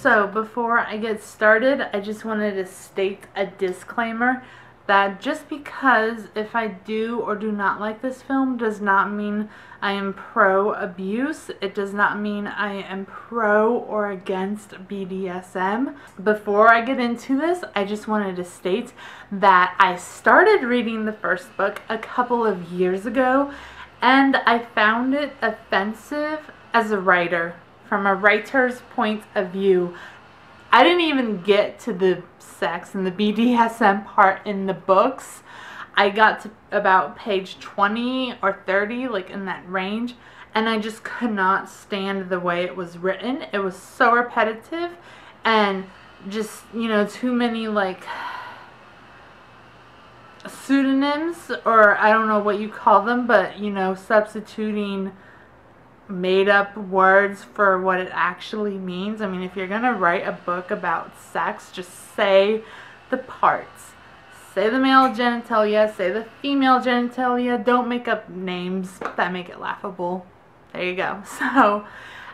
So before I get started, I just wanted to state a disclaimer that just because if I do or do not like this film does not mean I am pro-abuse. It does not mean I am pro or against BDSM. Before I get into this, I just wanted to state that I started reading the first book a couple of years ago, and I found it offensive as a writer, from a writer's point of view. I didn't even get to the sex and the BDSM part in the books. I got to about page 20 or 30, like in that range, and I just could not stand the way it was written. It was so repetitive and just, too many like pseudonyms, or I don't know what you call them, but substituting made up words for what it actually means. I mean, if you're gonna write a book about sex, just say the parts. Say the male genitalia, say the female genitalia. Don't make up names that make it laughable. There you go. So,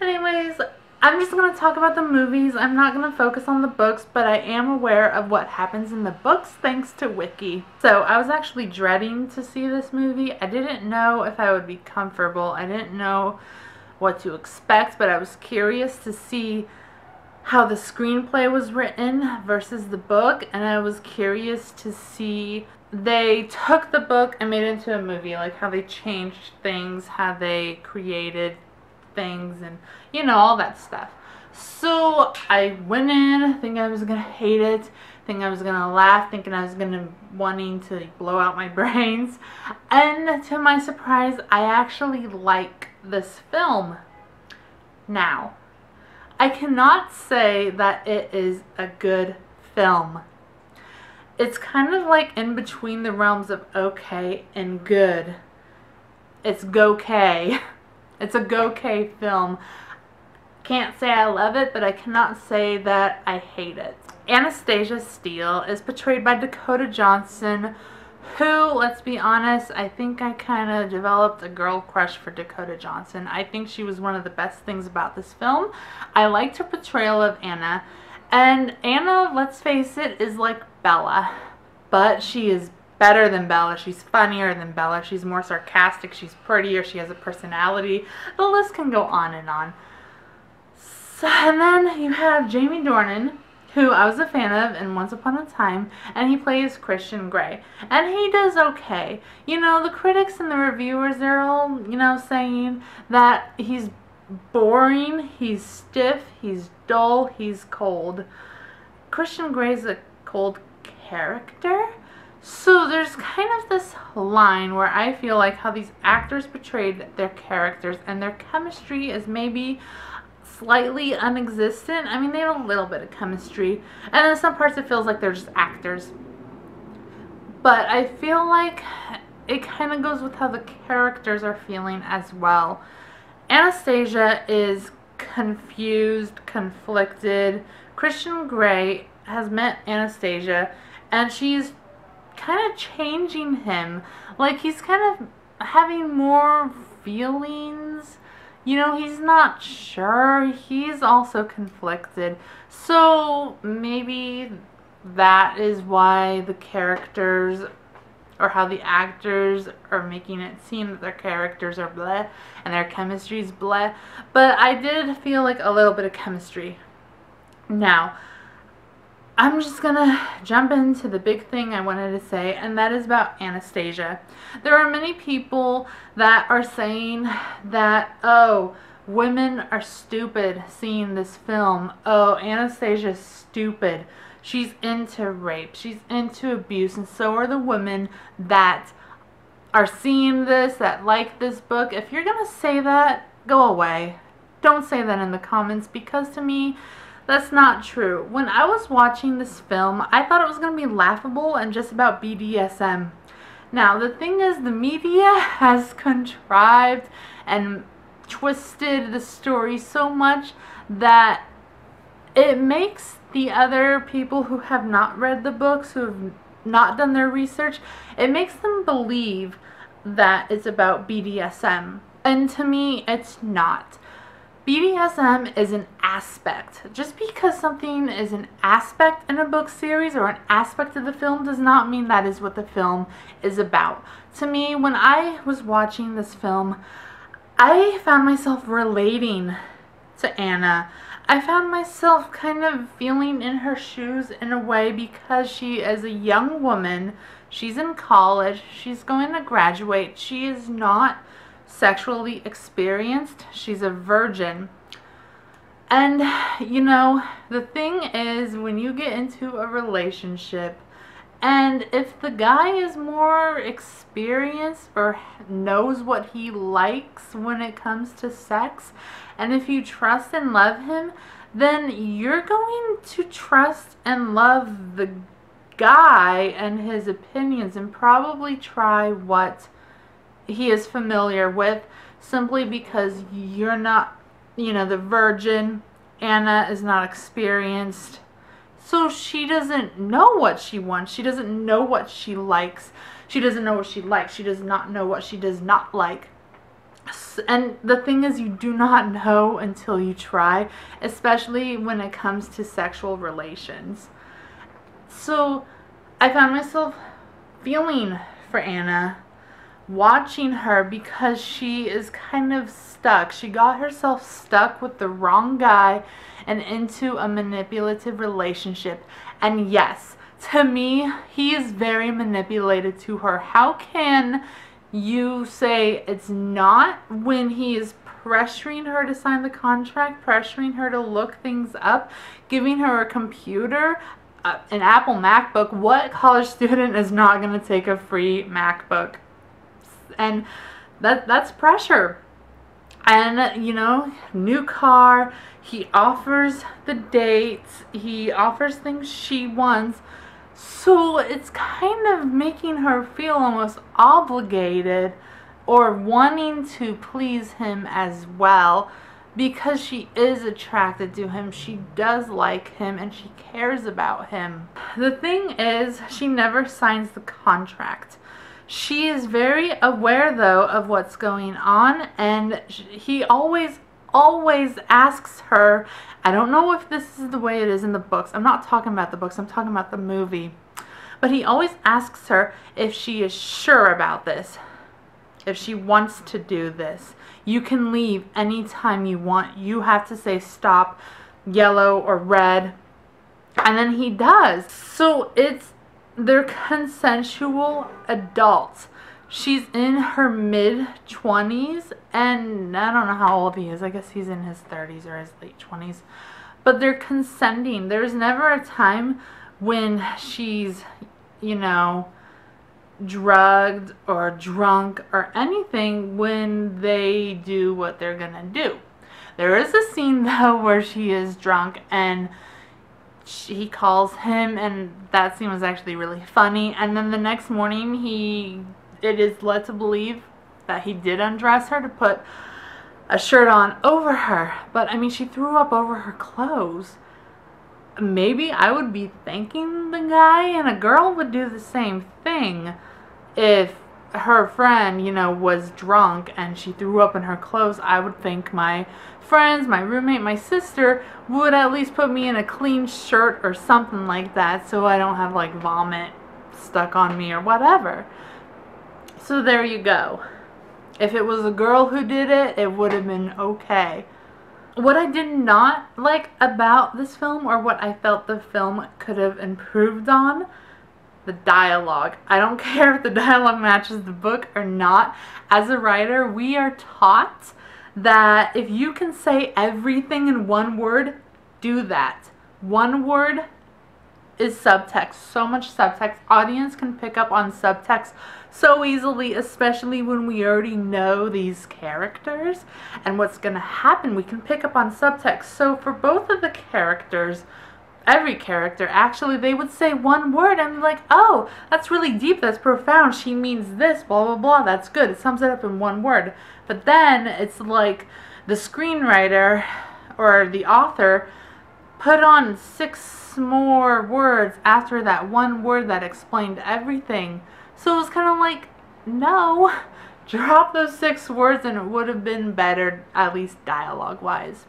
anyways, I'm just gonna talk about the movies. I'm not gonna focus on the books, but I am aware of what happens in the books thanks to Wiki. So, I was actually dreading to see this movie. I didn't know if I would be comfortable. I didn't know what to expect, but I was curious to see how the screenplay was written versus the book, and I was curious to see they took the book and made it into a movie, like how they changed things, how they created things, and all that stuff. So I went in thinking I was gonna hate it, thinking I was gonna laugh, thinking I was gonna wanting to blow out my brains, and to my surprise I actually like this film. Now, I cannot say that it is a good film. It's kind of like in between the realms of okay and good. It's go-kay. It's a go-kay film. Can't say I love it, but I cannot say that I hate it. Anastasia Steele is portrayed by Dakota Johnson, who, let's be honest, I think I kind of developed a girl crush for Dakota Johnson. I think she was one of the best things about this film. I liked her portrayal of Anna. And Anna, let's face it, is like Bella. But she is better than Bella. She's funnier than Bella. She's more sarcastic. She's prettier. She has a personality. The list can go on and on. So, and then you have Jamie Dornan, who I was a fan of in Once Upon a Time, and he plays Christian Grey. And he does okay. The critics and the reviewers, they're all, saying that he's boring, he's stiff, he's dull, he's cold. Christian Grey's a cold character. So there's kind of this line where I feel like how these actors portrayed their characters and their chemistry is maybe slightly unexistent. I mean, they have a little bit of chemistry, and in some parts it feels like they're just actors. But I feel like it kind of goes with how the characters are feeling as well. Anastasia is confused, conflicted. Christian Grey has met Anastasia, and she's kind of changing him. Like, he's kind of having more feelings. He's not sure. He's also conflicted. So maybe that is why the characters, or how the actors are making it seem that their characters are bleh and their chemistry is bleh. But I did feel like a little bit of chemistry. Now, I'm just gonna jump into the big thing I wanted to say, and that is about Anastasia. There are many people that are saying that, oh, women are stupid seeing this film. Oh, Anastasia's stupid. She's into rape. She's into abuse, and so are the women that are seeing this, that like this book. If you're gonna say that, go away. Don't say that in the comments, because to me, that's not true. When I was watching this film, I thought it was going to be laughable and just about BDSM. Now, the thing is, the media has contrived and twisted the story so much that it makes the other people who have not read the books, who have not done their research, it makes them believe that it's about BDSM. And to me, it's not. BDSM is an aspect. Just because something is an aspect in a book series or an aspect of the film does not mean that is what the film is about. To me, when I was watching this film, I found myself relating to Anna. I found myself kind of feeling in her shoes in a way because she is a young woman. She's in college. She's going to graduate. She is not sexually experienced. She's a virgin. And, you know, the thing is, when you get into a relationship, and if the guy is more experienced or knows what he likes when it comes to sex, and if you trust and love him, then you're going to trust and love the guy and his opinions and probably try what he is familiar with, simply because you're not, you know, the virgin. Anna is not experienced. So she doesn't know what she wants. She doesn't know what she likes. She doesn't know what she likes. She does not know what she does not like. And the thing is, you do not know until you try, especially when it comes to sexual relations. So I found myself feeling for Anna, watching her, because she is kind of stuck. She got herself stuck with the wrong guy and into a manipulative relationship. And yes, to me, he is very manipulated to her. How can you say it's not when he is pressuring her to sign the contract, pressuring her to look things up, giving her a computer, an Apple MacBook? What college student is not going to take a free MacBook? And that's pressure. And, you know, new car, he offers the dates, he offers things she wants. So it's kind of making her feel almost obligated or wanting to please him as well, because she is attracted to him, she does like him, and she cares about him. The thing is, she never signs the contract. She is very aware, though, of what's going on, and he always asks her, I don't know if this is the way it is in the books. I'm not talking about the books, I'm talking about the movie. But he always asks her if she is sure about this, if she wants to do this. You can leave anytime you want. You have to say stop, yellow or red. And then he does. So they're consensual adults. She's in her mid-20s, and I don't know how old he is. I guess he's in his 30s or his late 20s. But they're consenting. There's never a time when she's, you know, drugged or drunk or anything when they do what they're gonna do. There is a scene, though, where she is drunk and he calls him, and that scene was actually really funny. And then the next morning, it is led to believe that he did undress her to put a shirt on over her. But I mean, she threw up over her clothes. Maybe I would be thanking the guy, and a girl would do the same thing if her friend, you know, was drunk and she threw up in her clothes. I would think my friends, my roommate, my sister would at least put me in a clean shirt or something like that, so I don't have like vomit stuck on me or whatever. So there you go. If it was a girl who did it, it would have been okay. What I did not like about this film, or what I felt the film could have improved on, the dialogue. I don't care if the dialogue matches the book or not. As a writer, we are taught that if you can say everything in one word, do that. One word is subtext. So much subtext. Audience can pick up on subtext so easily, especially when we already know these characters and what's going to happen. We can pick up on subtext. So for both of the characters, every character, actually, they would say one word and be like, oh, that's really deep, that's profound, she means this, blah, blah, blah, that's good. It sums it up in one word. But then it's like the screenwriter or the author put on 6 more words after that one word that explained everything. So it was kind of like, no, Drop those 6 words and it would have been better, at least dialogue-wise.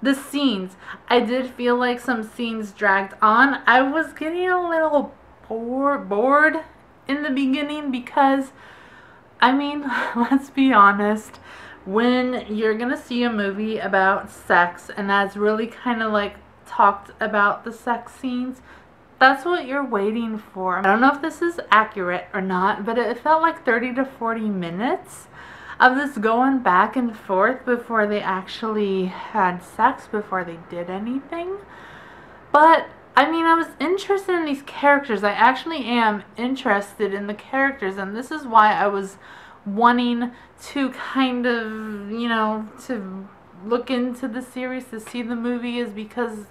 The scenes. I did feel like some scenes dragged on. I was getting a little bored in the beginning because, I mean, let's be honest. When you're gonna see a movie about sex and that's really kind of like talked about the sex scenes, that's what you're waiting for. I don't know if this is accurate or not, but it felt like 30 to 40 minutes of this going back and forth before they actually had sex, before they did anything. But, I mean, I was interested in these characters. I actually am interested in the characters, and this is why I was wanting to kind of, you know, to look into the series, to see the movie, is because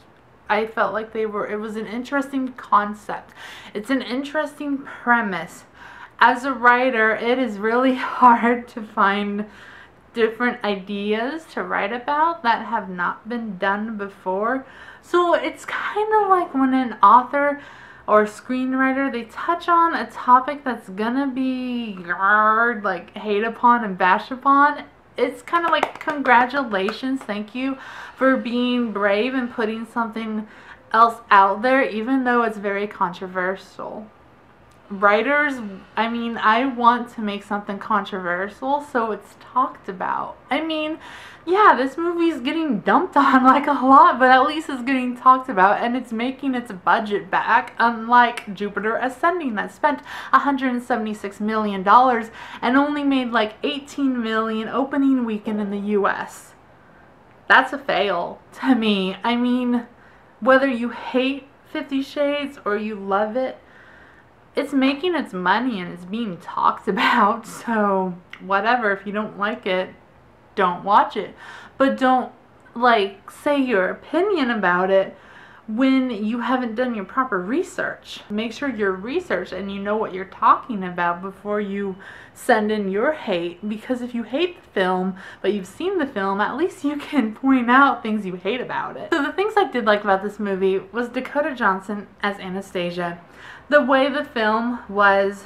I felt like it was an interesting concept. It's an interesting premise. As a writer, it is really hard to find different ideas to write about that have not been done before. So it's kind of like when an author or screenwriter, they touch on a topic that's gonna be like hate upon and bash upon. It's kind of like, congratulations, thank you for being brave and putting something else out there, even though it's very controversial. Writers, I mean, I want to make something controversial so it's talked about. I mean, yeah, this movie is getting dumped on like a lot, but at least it's getting talked about and it's making its budget back, unlike Jupiter Ascending that spent $176 million and only made like 18 million opening weekend in the US. That's a fail to me. I mean, whether you hate 50 Shades or you love it, it's making its money and it's being talked about. So whatever, if you don't like it, don't watch it. But don't like say your opinion about it when you haven't done your proper research. Make sure you're researched and you know what you're talking about before you send in your hate, because if you hate the film but you've seen the film, at least you can point out things you hate about it. So the things I did like about this movie was Dakota Johnson as Anastasia. The way the film was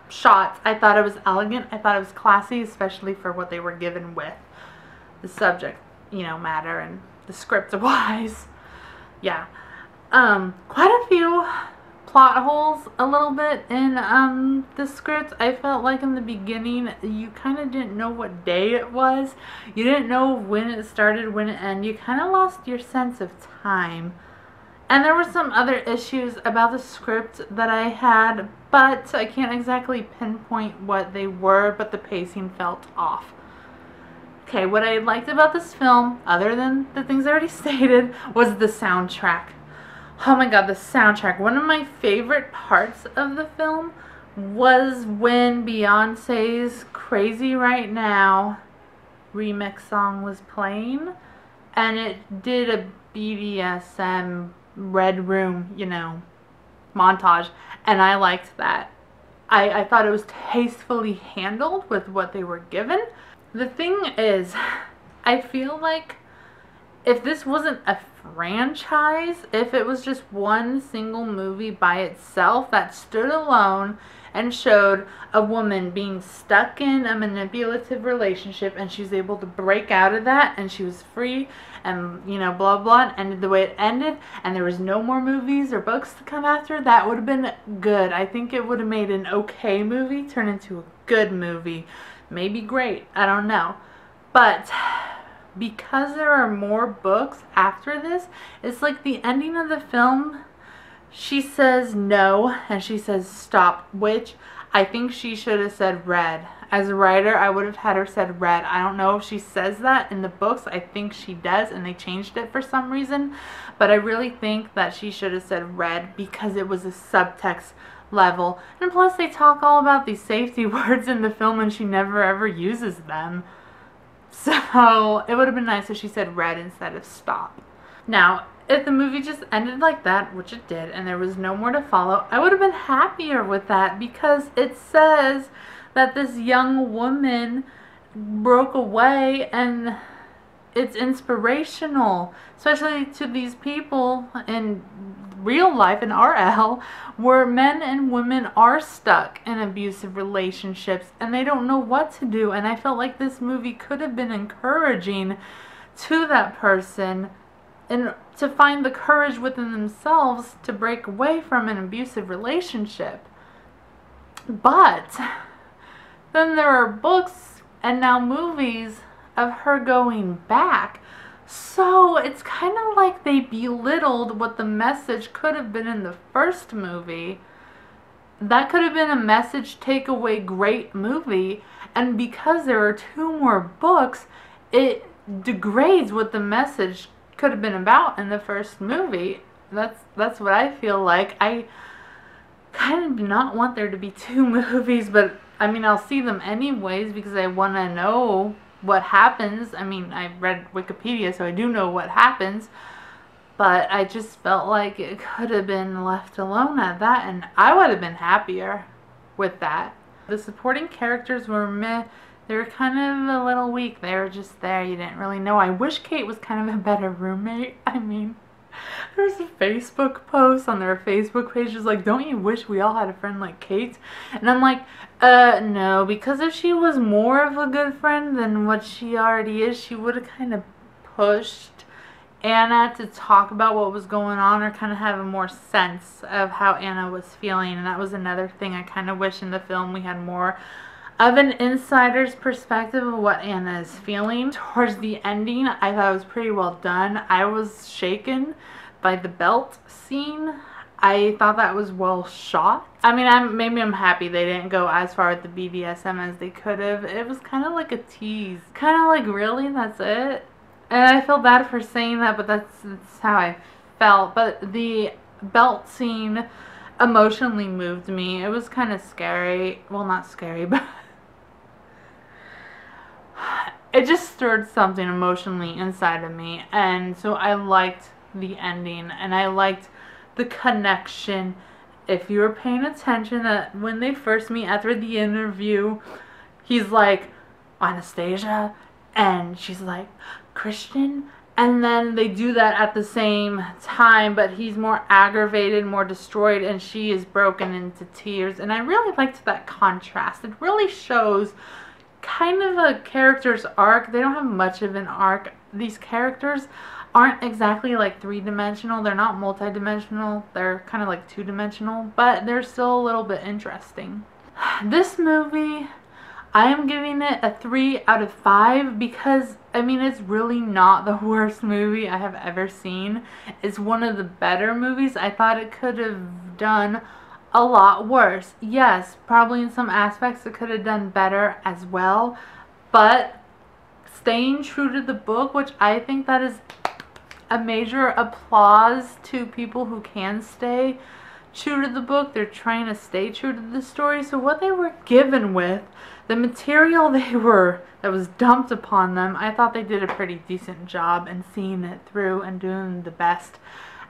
shot, I thought it was elegant. I thought it was classy, especially for what they were given with the subject, you know, matter and the script wise. Yeah. Quite a few plot holes a little bit in the script. I felt like in the beginning you kind of didn't know what day it was. You didn't know when it started, when it ended. You kind of lost your sense of time. And there were some other issues about the script that I had, but I can't exactly pinpoint what they were, but the pacing felt off. Okay, what I liked about this film, other than the things I already stated, was the soundtrack. Oh my god, the soundtrack. One of my favorite parts of the film was when Beyonce's Crazy Right Now remix song was playing, and it did a BDSM Red Room, you know, montage, and I liked that. I thought it was tastefully handled with what they were given. The thing is, I feel like if this wasn't a franchise, if it was just one single movie by itself that stood alone and showed a woman being stuck in a manipulative relationship and she's able to break out of that and she was free and, you know, blah blah, and ended the way it ended and there was no more movies or books to come after, that would have been good. I think it would have made an okay movie turn into a good movie. Maybe great, I don't know. But because there are more books after this, it's like the ending of the film, she says no and she says stop, which I think she should have said red. As a writer, I would have had her said red. I don't know if she says that in the books. I think she does and they changed it for some reason, but I really think that she should have said red because it was a subtext level. And plus they talk all about these safety words in the film and she never ever uses them. So it would have been nice if she said red instead of stop. Now, if the movie just ended like that, which it did, and there was no more to follow, I would have been happier with that because it says that this young woman broke away and it's inspirational, especially to these people in real life, in RL, where men and women are stuck in abusive relationships and they don't know what to do. And I felt like this movie could have been encouraging to that person and to find the courage within themselves to break away from an abusive relationship. But then there are books and now movies of her going back. So it's kind of like they belittled what the message could have been in the first movie. That could have been a message takeaway great movie, and because there are 2 more books, it degrades what the message could have been about in the first movie. That's what I feel like. I kind of do not want there to be 2 movies, but I mean, I'll see them anyways because I want to know what happens. I mean, I read Wikipedia, so I do know what happens, but I just felt like it could have been left alone at that, and I would have been happier with that. The supporting characters were meh. They were kind of a little weak. They were just there. You didn't really know. I wish Kate was kind of a better roommate. I mean, there's a Facebook post on their Facebook page just like, don't you wish we all had a friend like Kate? And I'm like, no, because if she was more of a good friend than what she already is, she would have kind of pushed Anna to talk about what was going on, or kind of have a more sense of how Anna was feeling. And that was another thing I kind of wish in the film we had more of an insider's perspective of what Anna is feeling. Towards the ending, I thought it was pretty well done. I was shaken by the belt scene. I thought that was well shot. I mean, maybe I'm happy they didn't go as far with the BDSM as they could have. It was kind of like a tease. Kind of like, really? That's it? And I feel bad for saying that, but that's how I felt. But the belt scene emotionally moved me. It was kind of scary. Well, not scary, but it just stirred something emotionally inside of me. And so I liked the ending, and I liked the connection. If you were paying attention, that when they first meet after the interview, he's like, Anastasia, and she's like, Christian, and then they do that at the same time, but he's more aggravated, more destroyed, and she is broken into tears. And I really liked that contrast. It really shows kind of a character's arc. They don't have much of an arc. These characters aren't exactly like 3-dimensional. They're not multi-dimensional. They're kind of like 2-dimensional, but they're still a little bit interesting. This movie, I am giving it a 3 out of 5 because, I mean, it's really not the worst movie I have ever seen. It's one of the better movies. I thought it could have done a lot worse. Yes, probably in some aspects it could have done better as well, but staying true to the book, which I think that is a major applause to people who can stay true to the book. They're trying to stay true to the story. So what they were given with, the material that was dumped upon them, I thought they did a pretty decent job in seeing it through and doing the best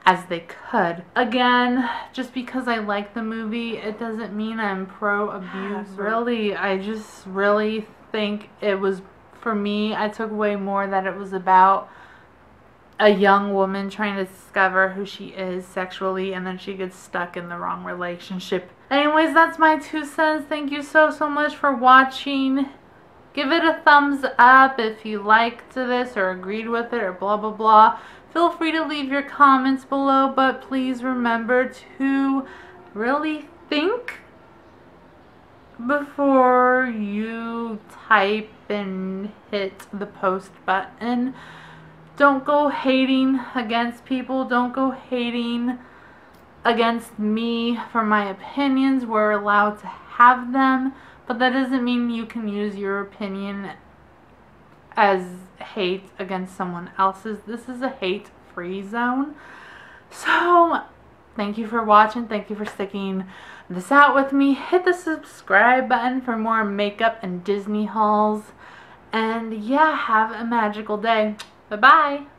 as they could. Again, just because I like the movie, it doesn't mean I'm pro-abuse. Really, I just really think it was, for me, I took away more that it was about a young woman trying to discover who she is sexually, and then she gets stuck in the wrong relationship. Anyways, that's my 2 cents. Thank you so much for watching. Give it a thumbs up if you liked this or agreed with it or blah blah blah. Feel free to leave your comments below, but please remember to really think before you type and hit the post button. Don't go hating against people. Don't go hating against me for my opinions. We're allowed to have them, but that doesn't mean you can use your opinion as hate against someone else's. This is a hate-free zone. So, thank you for watching. Thank you for sticking this out with me. Hit the subscribe button for more makeup and Disney hauls. And yeah, have a magical day. Bye-bye.